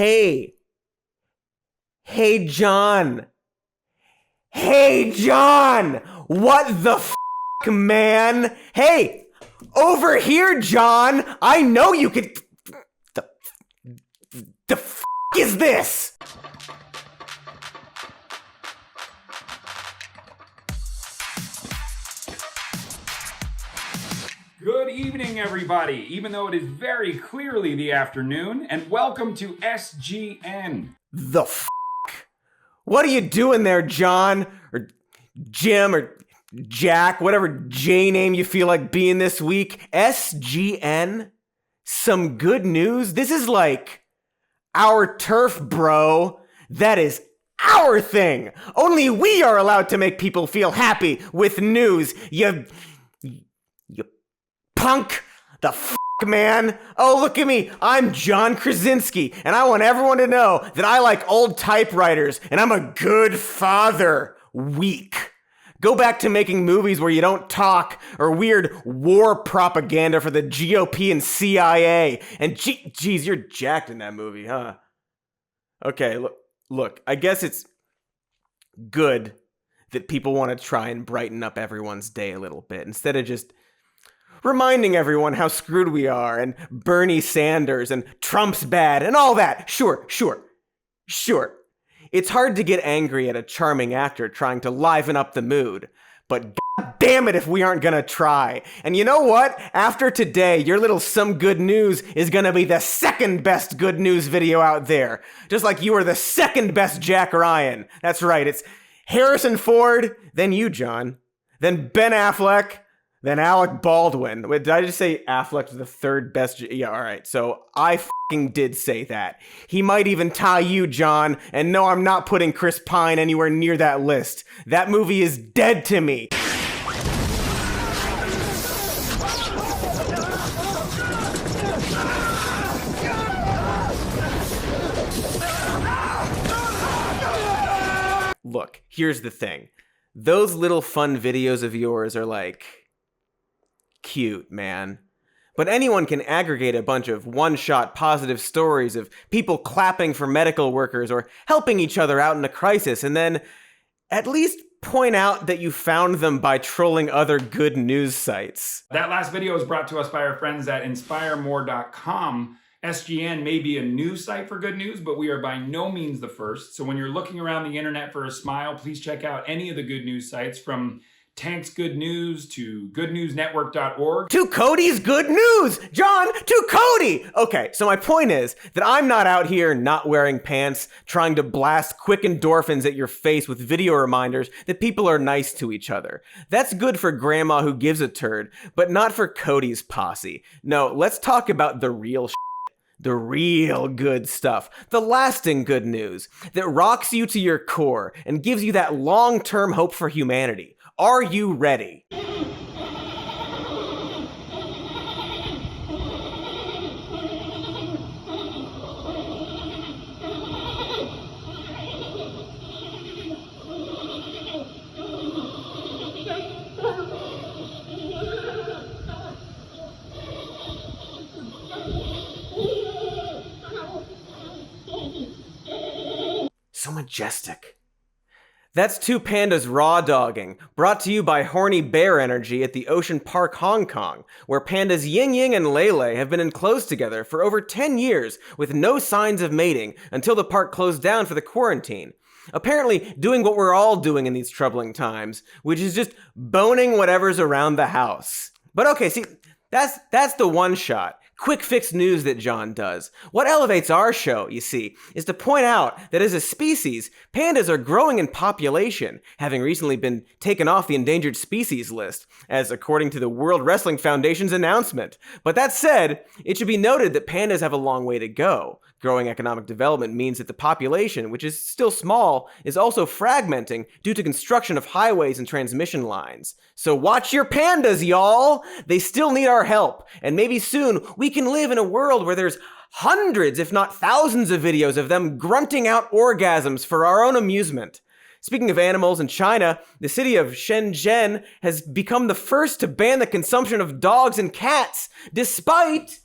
Hey. Hey, John. Hey, John. What the f***, man? Hey, over here, John. I know you could... The f*** is this? Good evening, everybody, even though it is very clearly the afternoon, and welcome to SGN. The f***? What are you doing there, John? Or Jim, or Jack, whatever J name you feel like being this week? SGN? Some good news? This is like our turf, bro. That is our thing. Only we are allowed to make people feel happy with news. You punk. The f***, man. Oh, look at me. I'm Jake Krasinski, and I want everyone to know that I like old typewriters, and I'm a good father. Weak. Go back to making movies where you don't talk, or weird war propaganda for the GOP and CIA. And geez, you're jacked in that movie, huh? Okay, look, I guess it's good that people want to try and brighten up everyone's day a little bit, instead of just reminding everyone how screwed we are, and Bernie Sanders, and Trump's bad, and all that. Sure. It's hard to get angry at a charming actor trying to liven up the mood, but god damn it if we aren't gonna try. And you know what? After today, your little some good news is gonna be the second best good news video out there. Just like you were the second best Jack Ryan. That's right, it's Harrison Ford, then you, John, then Ben Affleck, then Alec Baldwin. Wait, did I just say Affleck was the third best? Yeah, all right. So I fucking did say that. He might even tie you, John. And no, I'm not putting Chris Pine anywhere near that list. That movie is dead to me. Look, here's the thing. Those little fun videos of yours are like... cute, man. But anyone can aggregate a bunch of one-shot positive stories of people clapping for medical workers or helping each other out in a crisis, and then at least point out that you found them by trolling other good news sites. That last video was brought to us by our friends at inspiremore.com. SGN may be a new site for good news, but we are by no means the first. So when you're looking around the internet for a smile, please check out any of the good news sites, from Tank's Good News to goodnewsnetwork.org. To Cody's Good News! John, to Cody! Okay, so my point is that I'm not out here not wearing pants, trying to blast quick endorphins at your face with video reminders that people are nice to each other. That's good for grandma who gives a turd, but not for Cody's posse. No, let's talk about the real shit. The real good stuff, the lasting good news that rocks you to your core and gives you that long-term hope for humanity. Are you ready? So majestic. That's two pandas raw dogging, brought to you by Horny Bear Energy at the Ocean Park, Hong Kong, where pandas Ying Ying and Lele have been enclosed together for over 10 years with no signs of mating until the park closed down for the quarantine. Apparently doing what we're all doing in these troubling times, which is just boning whatever's around the house. But okay, see, that's the one shot. Quick fix news that John does. What elevates our show, you see, is to point out that as a species, pandas are growing in population, having recently been taken off the endangered species list, as according to the World Wrestling Foundation's announcement. But that said, it should be noted that pandas have a long way to go. Growing economic development means that the population, which is still small, is also fragmenting due to construction of highways and transmission lines. So watch your pandas, y'all! They still need our help, and maybe soon we can live in a world where there's hundreds, if not thousands, of videos of them grunting out orgasms for our own amusement. Speaking of animals, in China, the city of Shenzhen has become the first to ban the consumption of dogs and cats, despite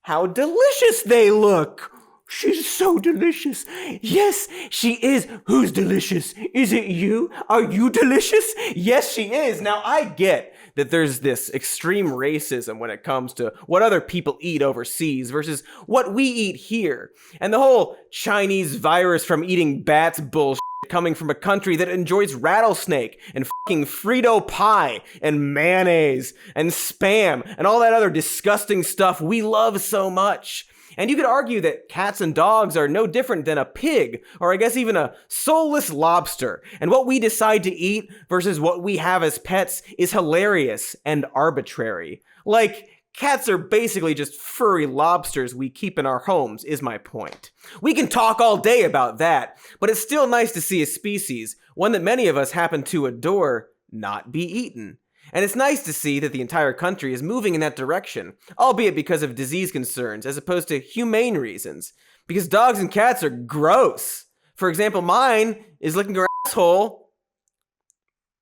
how delicious they look. She's so delicious. Yes, she is. Who's delicious? Is it you? Are you delicious? Yes, she is. Now, I get that there's this extreme racism when it comes to what other people eat overseas versus what we eat here. And the whole Chinese virus from eating bats bullshit coming from a country that enjoys rattlesnake and fucking Frito pie and mayonnaise and Spam and all that other disgusting stuff we love so much. And you could argue that cats and dogs are no different than a pig, or I guess even a soulless lobster. And what we decide to eat versus what we have as pets is hilarious and arbitrary. Like, cats are basically just furry lobsters we keep in our homes, is my point. We can talk all day about that, but it's still nice to see a species, one that many of us happen to adore, not be eaten. And it's nice to see that the entire country is moving in that direction, albeit because of disease concerns as opposed to humane reasons. Because dogs and cats are gross. For example, mine is licking her asshole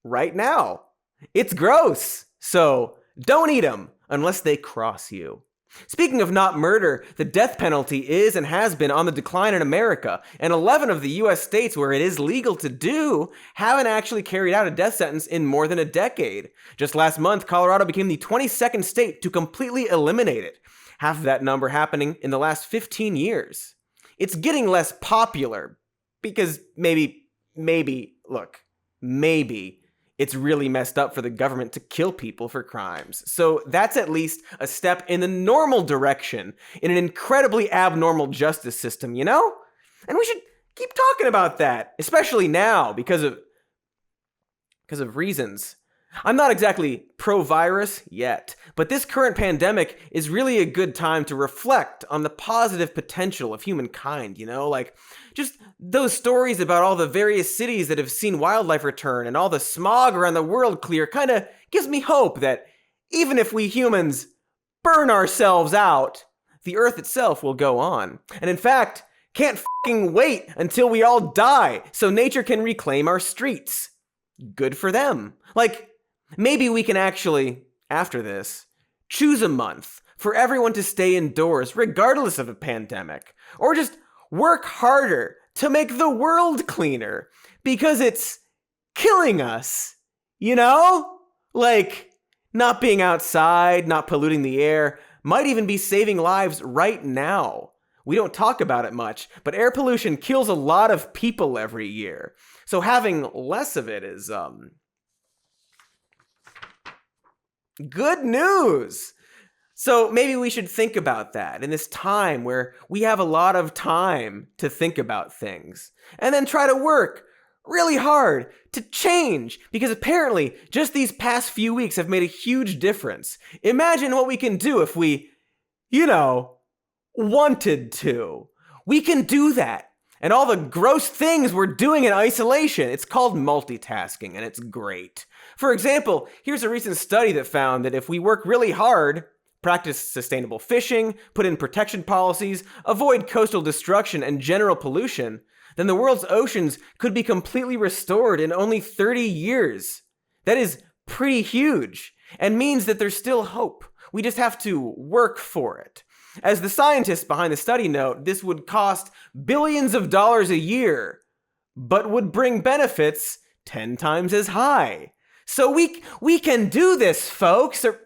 right now. It's gross. So don't eat them unless they cross you. Speaking of not murder, the death penalty is and has been on the decline in America, and 11 of the US states where it is legal to do haven't actually carried out a death sentence in more than a decade. Just last month, Colorado became the 22nd state to completely eliminate it, half of that number happening in the last 15 years. It's getting less popular because maybe it's really messed up for the government to kill people for crimes. So that's at least a step in the normal direction in an incredibly abnormal justice system, you know? And we should keep talking about that, especially now because of reasons. I'm not exactly pro-virus yet, but this current pandemic is really a good time to reflect on the positive potential of humankind, you know? Like, just those stories about all the various cities that have seen wildlife return and all the smog around the world clear kind of gives me hope that even if we humans burn ourselves out, the Earth itself will go on. And in fact, can't fucking wait until we all die so nature can reclaim our streets. Good for them. Like, maybe we can actually, after this, choose a month for everyone to stay indoors regardless of a pandemic. Or just work harder to make the world cleaner because it's killing us, you know? Like, not being outside, not polluting the air, might even be saving lives right now. We don't talk about it much, but air pollution kills a lot of people every year. So having less of it is, good news. So maybe we should think about that in this time where we have a lot of time to think about things and then try to work really hard to change, because apparently just these past few weeks have made a huge difference. Imagine what we can do if we, wanted to. We can do that. And all the gross things we're doing in isolation, it's called multitasking, and it's great. For example, here's a recent study that found that if we work really hard, practice sustainable fishing, put in protection policies, avoid coastal destruction and general pollution, then the world's oceans could be completely restored in only 30 years. That is pretty huge, and means that there's still hope. We just have to work for it. As the scientists behind the study note, this would cost billions of dollars a year, but would bring benefits 10 times as high. So we can do this, folks. Or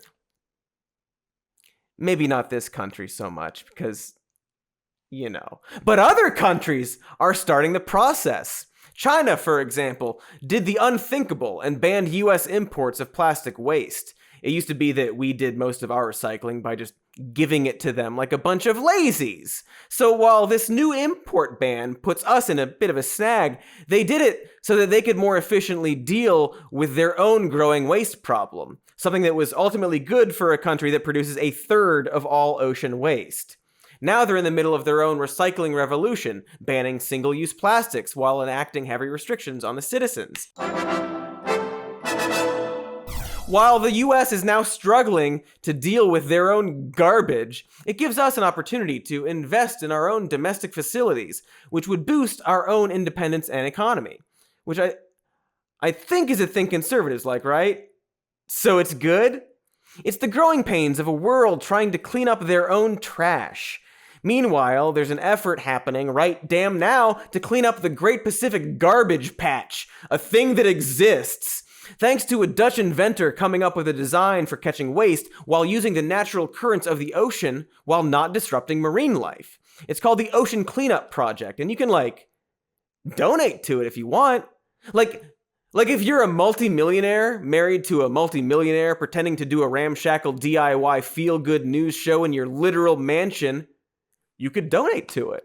maybe not this country so much, because, But other countries are starting the process. China, for example, did the unthinkable and banned US imports of plastic waste. It used to be that we did most of our recycling by just giving it to them like a bunch of lazies. So while this new import ban puts us in a bit of a snag, they did it so that they could more efficiently deal with their own growing waste problem, something that was ultimately good for a country that produces a third of all ocean waste. Now they're in the middle of their own recycling revolution, banning single-use plastics while enacting heavy restrictions on the citizens. While the US is now struggling to deal with their own garbage, it gives us an opportunity to invest in our own domestic facilities, which would boost our own independence and economy. Which I think is a thing conservatives like, right? So it's good? It's the growing pains of a world trying to clean up their own trash. Meanwhile, there's an effort happening right damn now to clean up the Great Pacific Garbage Patch, a thing that exists. Thanks to a Dutch inventor coming up with a design for catching waste while using the natural currents of the ocean while not disrupting marine life. It's called the Ocean Cleanup Project, and you can, donate to it if you want. Like if you're a multimillionaire married to a multimillionaire pretending to do a ramshackle DIY feel-good news show in your literal mansion, you could donate to it.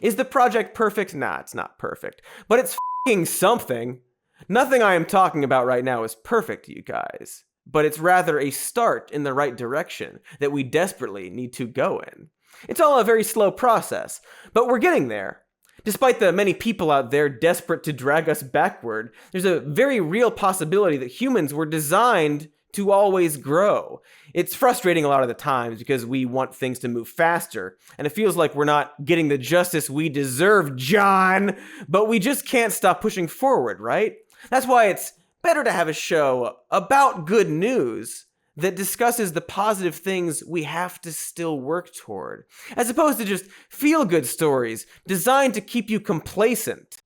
Is the project perfect? Nah, it's not perfect. But it's f***ing something. Nothing I am talking about right now is perfect, you guys. But it's rather a start in the right direction that we desperately need to go in. It's all a very slow process, but we're getting there. Despite the many people out there desperate to drag us backward, there's a very real possibility that humans were designed to always grow. It's frustrating a lot of the times because we want things to move faster, and it feels like we're not getting the justice we deserve, John, but we just can't stop pushing forward, right? That's why it's better to have a show about good news that discusses the positive things we have to still work toward, as opposed to just feel-good stories designed to keep you complacent.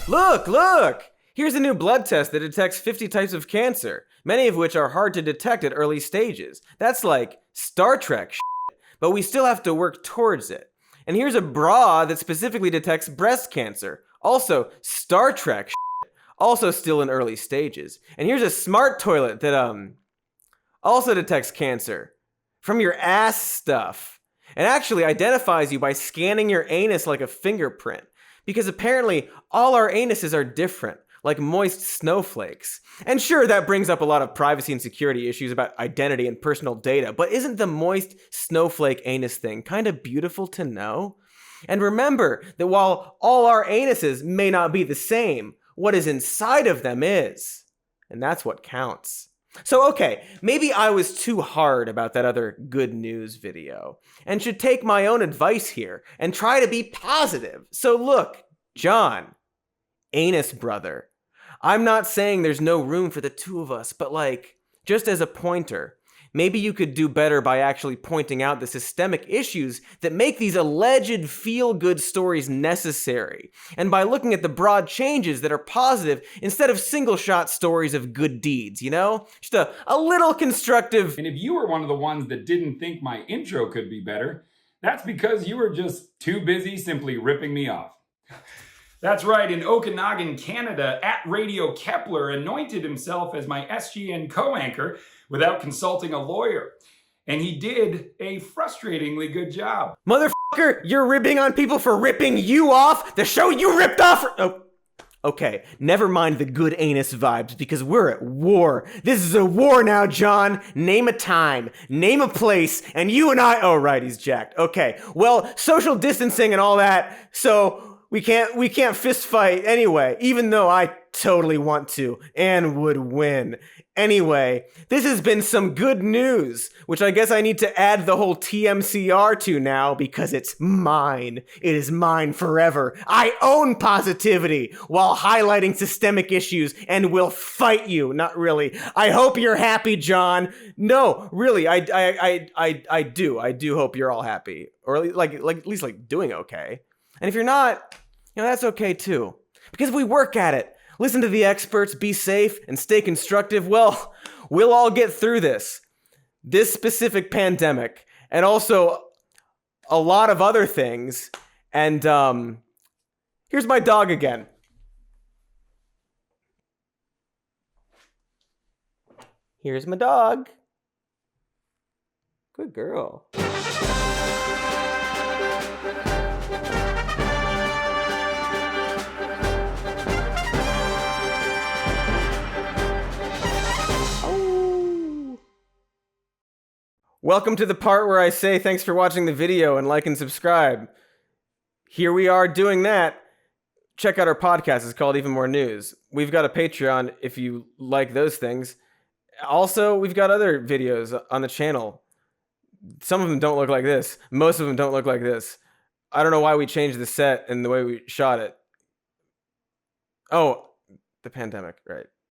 Look! Here's a new blood test that detects 50 types of cancer, many of which are hard to detect at early stages. That's like Star Trek shit, but we still have to work towards it. And here's a bra that specifically detects breast cancer, also Star Trek shit, also still in early stages. And here's a smart toilet that also detects cancer from your ass stuff, and actually identifies you by scanning your anus like a fingerprint, because apparently all our anuses are different, like moist snowflakes. And sure, that brings up a lot of privacy and security issues about identity and personal data, but isn't the moist snowflake anus thing kind of beautiful to know? And remember that while all our anuses may not be the same, what is inside of them is. And that's what counts. So okay, maybe I was too hard about that other good news video, and should take my own advice here and try to be positive. So look, John, anus brother, I'm not saying there's no room for the two of us, but just as a pointer, maybe you could do better by actually pointing out the systemic issues that make these alleged feel-good stories necessary, and by looking at the broad changes that are positive instead of single-shot stories of good deeds, you know? Just a little constructive. And if you were one of the ones that didn't think my intro could be better, that's because you were just too busy simply ripping me off. That's right, in Okanagan, Canada, @Radio Kepler anointed himself as my SGN co-anchor without consulting a lawyer. And he did a frustratingly good job. Motherfucker, you're ribbing on people for ripping you off? The show you ripped off? Oh, okay, never mind the good anus vibes, because we're at war. This is a war now, John. Name a time, name a place, and you and I... Oh, right, he's jacked. Okay, well, social distancing and all that, so... We can't fist fight anyway, even though I totally want to and would win. Anyway, this has been some good news, which I guess I need to add the whole TMCR to now because it's mine. It is mine forever. I own positivity while highlighting systemic issues and will fight you. Not really. I hope you're happy, John. No, really, I do hope you're all happy, or at least doing okay. And if you're not, that's okay too. Because if we work at it, listen to the experts, be safe, and stay constructive, well, we'll all get through this. This specific pandemic, and also a lot of other things. And here's my dog again. Here's my dog. Good girl. Welcome to the part where I say thanks for watching the video and like and subscribe. Here we are doing that. Check out our podcast. It's called Even More News. We've got a Patreon if you like those things. Also, we've got other videos on the channel. Some of them don't look like this. Most of them don't look like this. I don't know why we changed the set and the way we shot it. Oh, the pandemic, right.